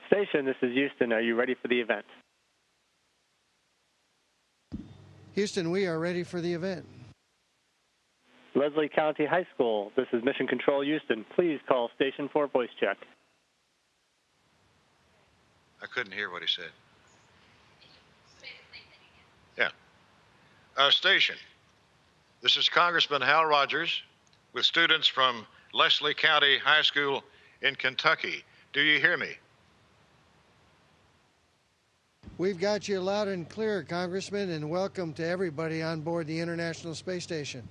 Station, this is Houston. Are you ready for the event? Houston, we are ready for the event. Leslie County High School, this is Mission Control Houston. Please call station for voice check. I couldn't hear what he said. Yeah. Station, this is Congressman Hal Rogers with students from Leslie County High School in Kentucky. Do you hear me? We've got you loud and clear, Congressman, and welcome to everybody on board the International Space Station.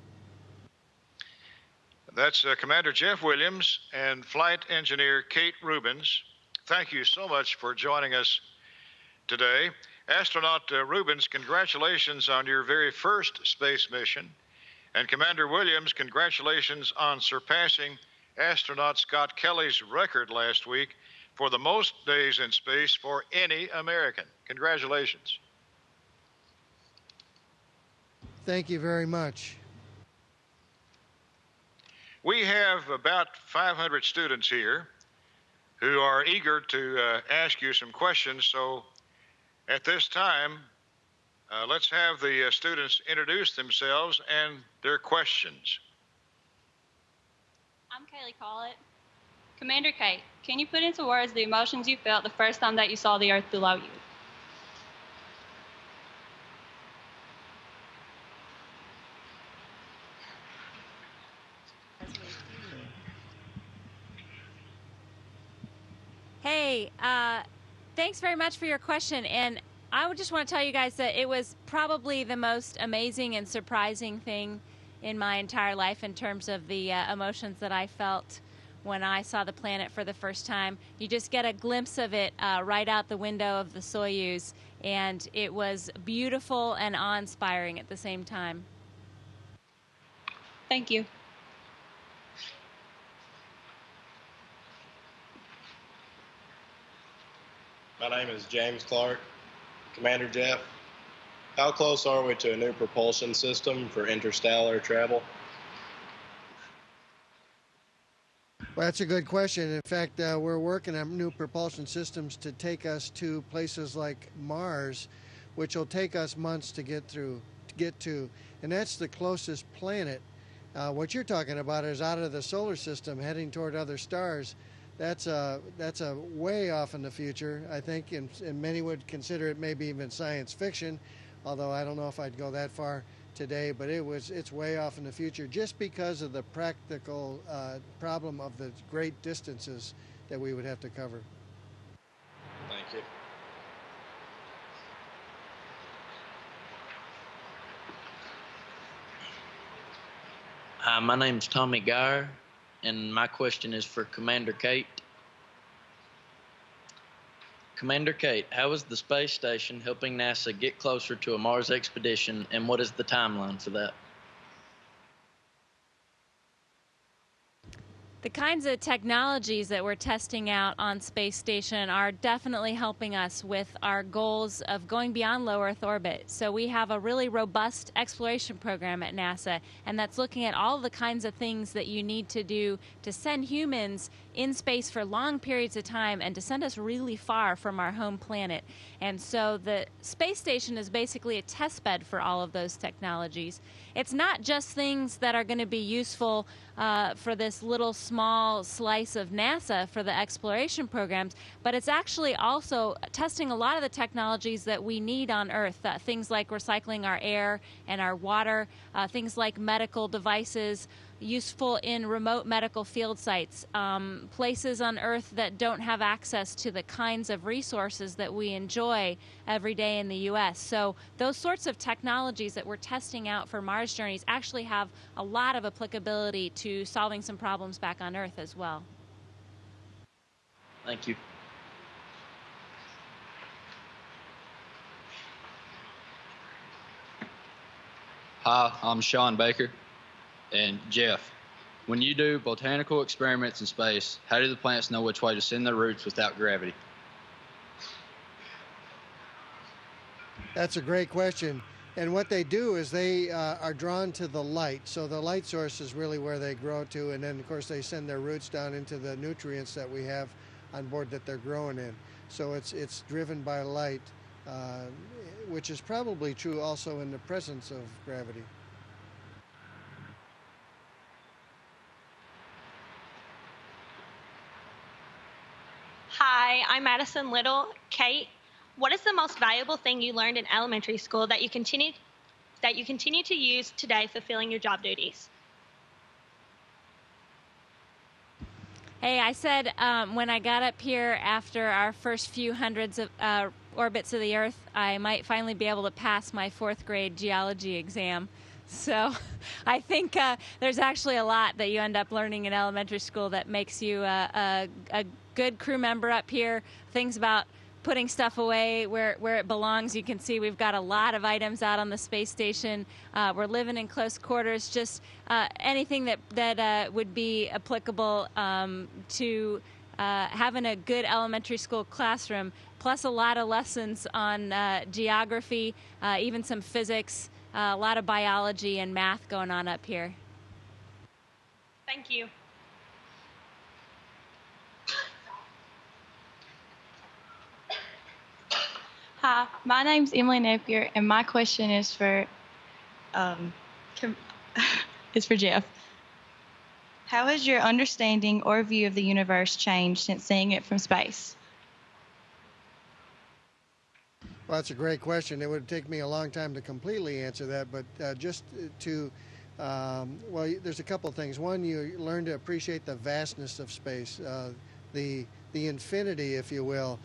That's Commander Jeff Williams and Flight Engineer Kate Rubins. Thank you so much for joining us today. Astronaut Rubins, congratulations on your very first space mission. And Commander Williams, congratulations on surpassing astronaut Scott Kelly's record last week for the most days in space for any American. Congratulations. Thank you very much. We have about 500 students here who are eager to ask you some questions. So at this time, let's have the students introduce themselves and their questions. I'm Kaylee Collett. Commander Kate, can you put into words the emotions you felt the first time that you saw the Earth below you? Hey, thanks very much for your question. And I would just want to tell you guys that it was probably the most amazing and surprising thing in my entire life in terms of the emotions that I felt when I saw the planet for the first time. You just get a glimpse of it right out the window of the Soyuz, and it was beautiful and awe-inspiring at the same time. Thank you. My name is James Clark. Commander Jeff, how close are we to a new propulsion system for interstellar travel? Well, that's a good question. In fact, we're working on new propulsion systems to take us to places like Mars, which will take us months to get to. And that's the closest planet. What you're talking about is out of the solar system, heading toward other stars. That's a way off in the future, I think, and many would consider it maybe even science fiction, although I don't know if I'd go that far today, but it's way off in the future just because of the practical problem of the great distances that we would have to cover. Thank you. Hi, my name's Tommy Geyer, and my question is for Commander Kate. Commander Kate, how is the space station helping NASA get closer to a Mars expedition, and what is the timeline for that? The kinds of technologies that we're testing out on Space Station are definitely helping us with our goals of going beyond low Earth orbit. So we have a really robust exploration program at NASA, and that's looking at all the kinds of things that you need to do to send humans in space for long periods of time and to send us really far from our home planet. And so the space station is basically a test bed for all of those technologies. It's not just things that are going to be useful for this little small slice of NASA for the exploration programs, but it's actually also testing a lot of the technologies that we need on Earth, things like recycling our air and our water, things like medical devices, useful in remote medical field sites, places on Earth that don't have access to the kinds of resources that we enjoy every day in the U.S. So those sorts of technologies that we're testing out for Mars journeys actually have a lot of applicability to solving some problems back on Earth as well. Thank you. Hi, I'm Sean Baker. And Jeff, when you do botanical experiments in space, how do the plants know which way to send their roots without gravity? That's a great question. And what they do is they are drawn to the light. So the light source is really where they grow to. And then, of course, they send their roots down into the nutrients that we have on board that they're growing in. So it's driven by light, which is probably true also in the presence of gravity. Hi, I'm Madison Little. Kate, what is the most valuable thing you learned in elementary school that you continue to use today fulfilling your job duties? Hey, I said when I got up here after our first few hundreds of orbits of the Earth, I might finally be able to pass my 4th grade geology exam. So I think there's actually a lot that you end up learning in elementary school that makes you a good crew member up here. Things about putting stuff away where it belongs. You can see we've got a lot of items out on the space station. We're living in close quarters. Just anything that would be applicable to having a good elementary school classroom, plus a lot of lessons on geography, even some physics, a lot of biology and math going on up here. Thank you. Hi, my name's Emily Napier, and my question is for Jeff. How has your understanding or view of the universe changed since seeing it from space? Well, that's a great question. It would take me a long time to completely answer that, but just to, well, there's a couple of things. One, you learn to appreciate the vastness of space, the infinity, if you will,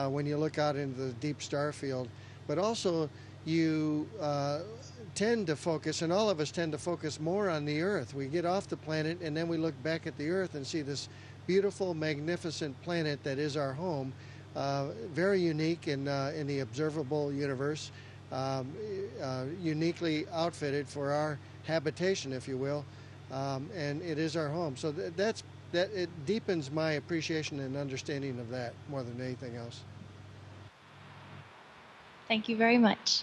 when you look out into the deep star field. But also, you tend to focus, and all of us tend to focus more on the Earth. We get off the planet, and then we look back at the Earth and see this beautiful, magnificent planet that is our home. Very unique in the observable universe, uniquely outfitted for our habitation, if you will, and it is our home. So it deepens my appreciation and understanding of that more than anything else. Thank you very much.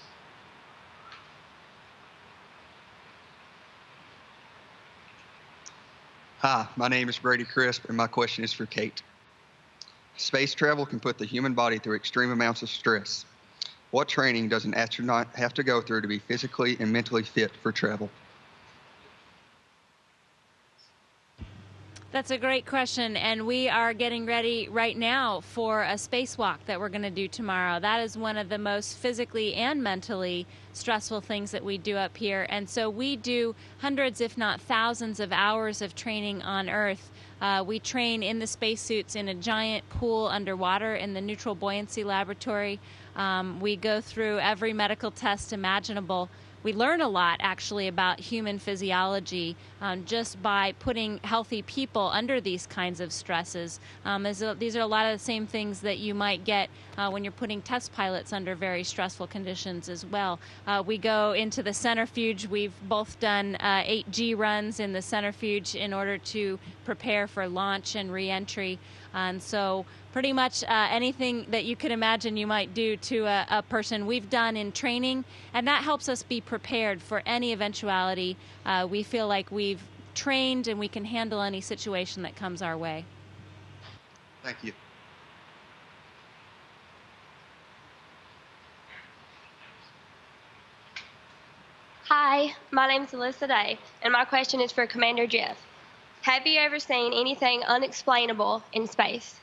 Hi, my name is Brady Crisp, and my question is for Kate. Space travel can put the human body through extreme amounts of stress. What training does an astronaut have to go through to be physically and mentally fit for travel? That's a great question, and we are getting ready right now for a spacewalk that we're going to do tomorrow. That is one of the most physically and mentally stressful things that we do up here, and so we do hundreds, if not thousands, of hours of training on Earth. We train in the spacesuits in a giant pool underwater in the neutral buoyancy laboratory. We go through every medical test imaginable. We learn a lot, actually, about human physiology just by putting healthy people under these kinds of stresses. These are a lot of the same things that you might get when you're putting test pilots under very stressful conditions as well. We go into the centrifuge. We've both done 8G runs in the centrifuge in order to prepare for launch and re-entry. And so pretty much anything that you could imagine you might do to a person we've done in training, and that helps us be prepared for any eventuality. We feel like we've trained and we can handle any situation that comes our way. Thank you. Hi, my name's Alyssa Day, and my question is for Commander Jeff. Have you ever seen anything unexplainable in space?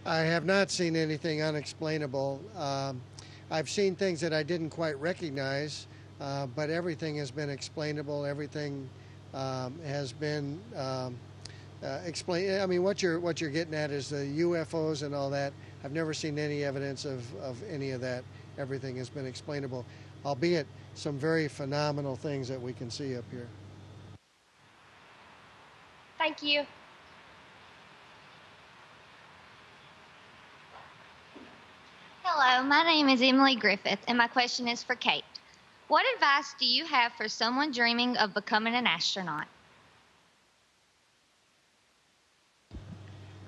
I have not seen anything unexplainable. I've seen things that I didn't quite recognize, but everything has been explainable. Everything has been explained. I mean, what you're getting at is the UFOs and all that. I've never seen any evidence of any of that. Everything has been explainable, albeit some very phenomenal things that we can see up here. Thank you. Hello, my name is Emily Griffith, and my question is for Kate. What advice do you have for someone dreaming of becoming an astronaut?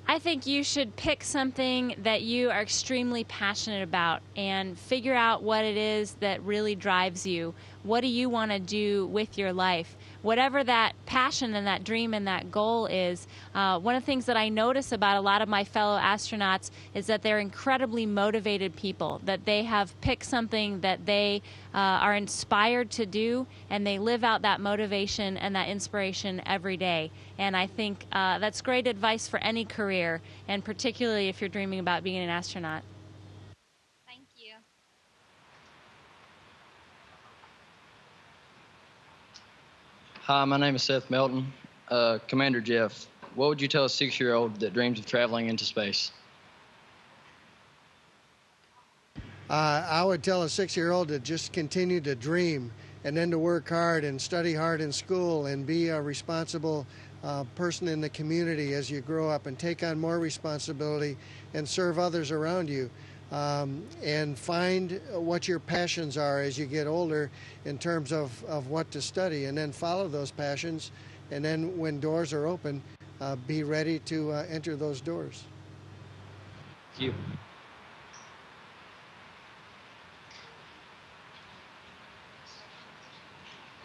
I think you should pick something that you are extremely passionate about and figure out what it is that really drives you. What do you want to do with your life? whatever that passion and that dream and that goal is, one of the things that I notice about a lot of my fellow astronauts is that they're incredibly motivated people, that they have picked something that they are inspired to do, and they live out that motivation and that inspiration every day. And I think that's great advice for any career, and particularly if you're dreaming about being an astronaut. Thank you. Hi, my name is Seth Melton. Commander Jeff, what would you tell a 6-year-old that dreams of traveling into space? I would tell a 6-year-old to just continue to dream, and then to work hard and study hard in school and be a responsible person in the community as you grow up, and take on more responsibility and serve others around you. And find what your passions are as you get older in terms of what to study, and then follow those passions, and then when doors are open, be ready to enter those doors. Thank you.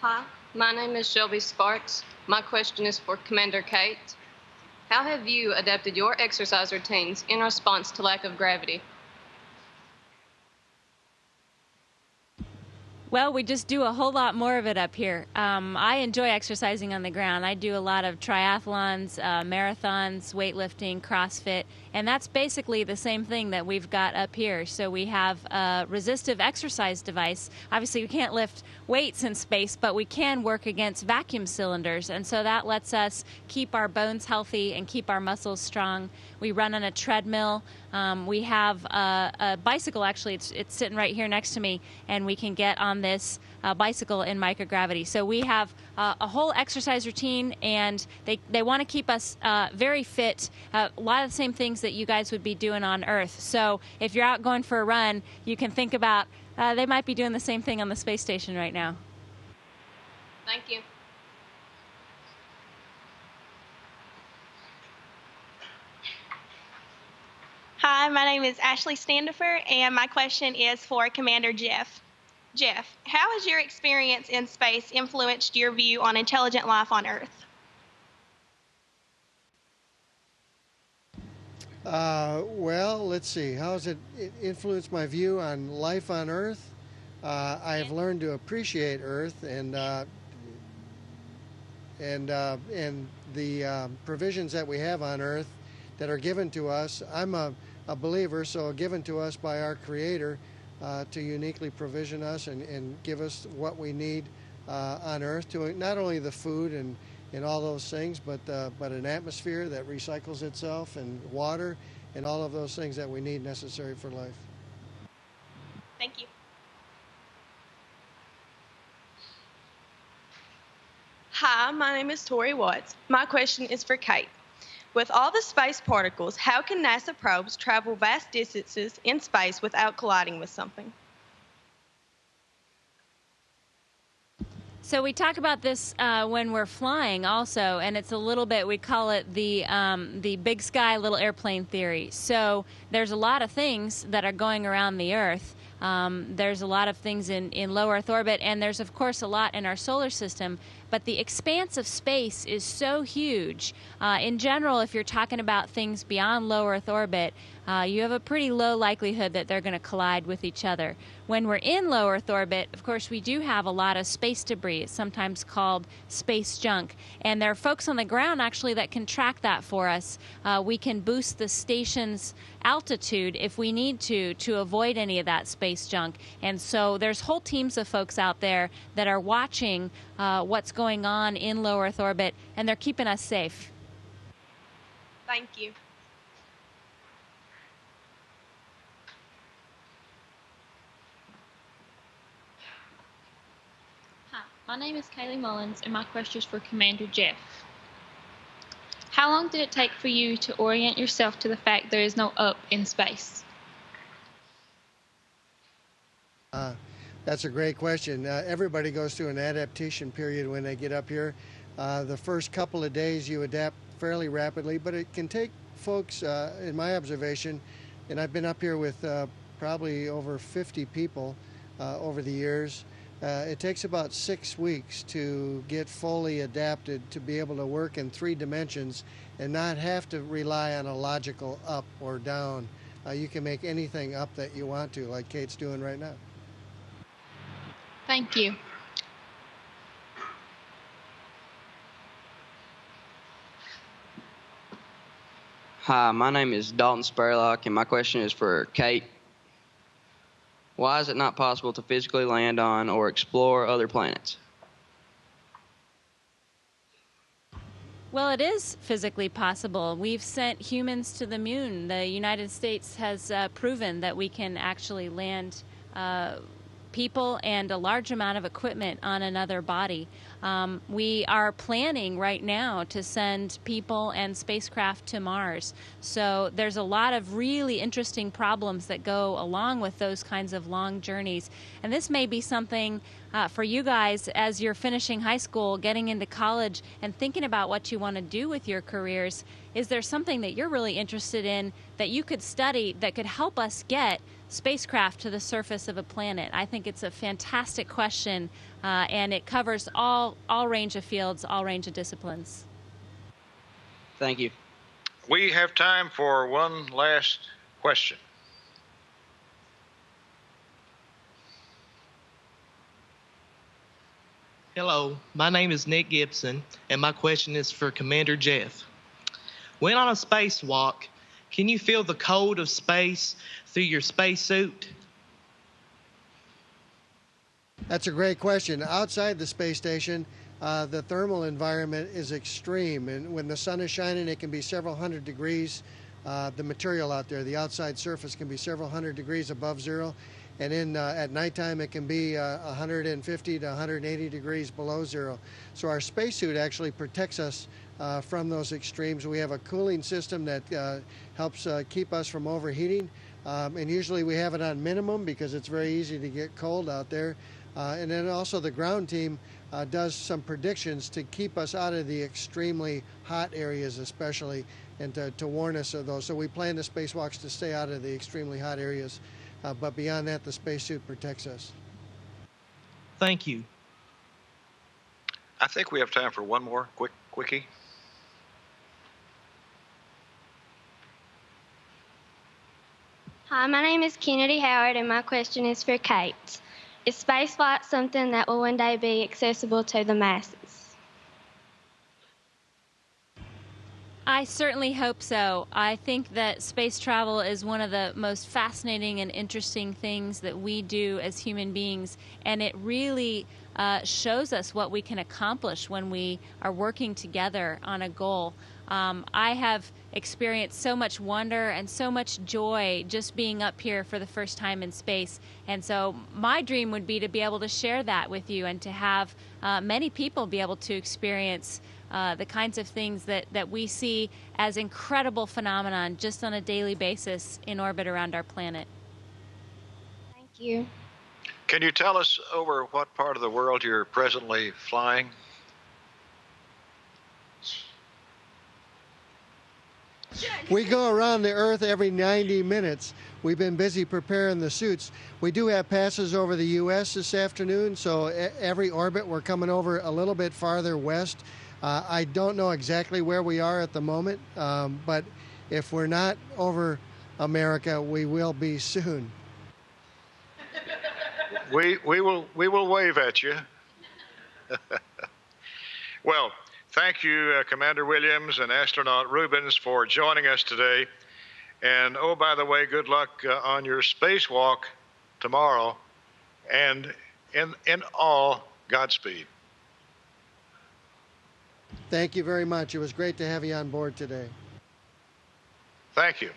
Hi, my name is Shelby Sparks. My question is for Commander Kate. How have you adapted your exercise routines in response to lack of gravity? Well, we just do a whole lot more of it up here. I enjoy exercising on the ground. I do a lot of triathlons, marathons, weightlifting, CrossFit, and that's basically the same thing that we've got up here. So we have a resistive exercise device. Obviously, we can't lift weights in space, but we can work against vacuum cylinders, and so that lets us keep our bones healthy and keep our muscles strong. We run on a treadmill. We have a bicycle, actually, it's sitting right here next to me, and we can get on this bicycle in microgravity. So we have a whole exercise routine, and they want to keep us very fit, a lot of the same things that you guys would be doing on Earth. So if you're out going for a run, you can think about they might be doing the same thing on the space station right now. Thank you. Hi, my name is Ashley Standifer, and my question is for Commander Jeff. Jeff, how has your experience in space influenced your view on intelligent life on Earth? Well, let's see. How has it influenced my view on life on Earth? I have learned to appreciate Earth and the provisions that we have on Earth that are given to us. I'm a believer, so given to us by our Creator to uniquely provision us and give us what we need on Earth, to not only the food and all those things, but an atmosphere that recycles itself, and water, and all of those things that we need necessary for life. Thank you. Hi, my name is Tori Watts. My question is for Kate. With all the space particles, how can NASA probes travel vast distances in space without colliding with something? So we talk about this when we're flying also, and it's a little bit, we call it the big sky little airplane theory. So there's a lot of things that are going around the Earth. There's a lot of things in low Earth orbit, and there's of course a lot in our solar system, but the expanse of space is so huge. In general, if you're talking about things beyond low Earth orbit, you have a pretty low likelihood that they're going to collide with each other. When we're in low Earth orbit, of course, we do have a lot of space debris. It's sometimes called space junk, and there are folks on the ground actually that can track that for us. We can boost the station's altitude if we need to avoid any of that space junk. And so there's whole teams of folks out there that are watching what's going on in low Earth orbit, and they're keeping us safe. Thank you. Hi, my name is Kaylee Mullins, and my question is for Commander Jeff. How long did it take for you to orient yourself to the fact there is no up in space? That's a great question. Everybody goes through an adaptation period when they get up here. The first couple of days you adapt fairly rapidly, but it can take folks, in my observation, and I've been up here with probably over 50 people over the years, It takes about 6 weeks to get fully adapted to be able to work in 3 dimensions and not have to rely on a logical up or down. You can make anything up that you want to, like Kate's doing right now. Thank you. Hi, my name is Dalton Spurlock, and my question is for Kate. Why is it not possible to physically land on or explore other planets? Well, it is physically possible. We've sent humans to the moon. The United States has proven that we can actually land people and a large amount of equipment on another body. We are planning right now to send people and spacecraft to Mars. So there's a lot of really interesting problems that go along with those kinds of long journeys. And this may be something for you guys as you're finishing high school, getting into college, and thinking about what you want to do with your careers. Is there something that you're really interested in that you could study that could help us get spacecraft to the surface of a planet? I think it's a fantastic question, and it covers all range of fields, all range of disciplines. Thank you. We have time for one last question. Hello, my name is Nick Gibson, and my question is for Commander Jeff. When on a spacewalk, can you feel the cold of space through your spacesuit? That's a great question. Outside the space station, the thermal environment is extreme, and when the sun is shining, it can be several hundred degrees. The material out there, the outside surface, can be several hundred degrees above zero, and at nighttime it can be 150 to 180 degrees below zero. So our spacesuit actually protects us from those extremes. We have a cooling system that helps keep us from overheating, and usually we have it on minimum because it's very easy to get cold out there. And then also the ground team does some predictions to keep us out of the extremely hot areas especially, and to warn us of those. So we plan the spacewalks to stay out of the extremely hot areas, but beyond that the spacesuit protects us. Thank you. I think we have time for one more quickie. Hi, my name is Kennedy Howard, and my question is for Kate. Is spaceflight something that will one day be accessible to the masses? I certainly hope so. I think that space travel is one of the most fascinating and interesting things that we do as human beings, and it really shows us what we can accomplish when we are working together on a goal. I have experienced so much wonder and so much joy just being up here for the first time in space. And so my dream would be to be able to share that with you and to have many people be able to experience the kinds of things that we see as incredible phenomenon just on a daily basis in orbit around our planet. Thank you. Can you tell us over what part of the world you're presently flying? We go around the Earth every 90 minutes. We've been busy preparing the suits. We do have passes over the U.S. this afternoon, so every orbit we're coming over a little bit farther west. I don't know exactly where we are at the moment, but if we're not over America, we will be soon. We will wave at you. Well, thank you, Commander Williams and astronaut Rubins, for joining us today. And oh, by the way, good luck on your spacewalk tomorrow. And in all, Godspeed. Thank you very much. It was great to have you on board today. Thank you.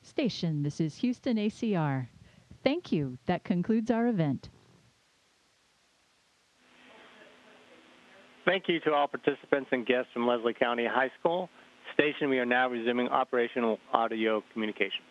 Station, this is Houston ACR. Thank you. That concludes our event. Thank you to all participants and guests from Leslie County High School. Station, we are now resuming operational audio communications.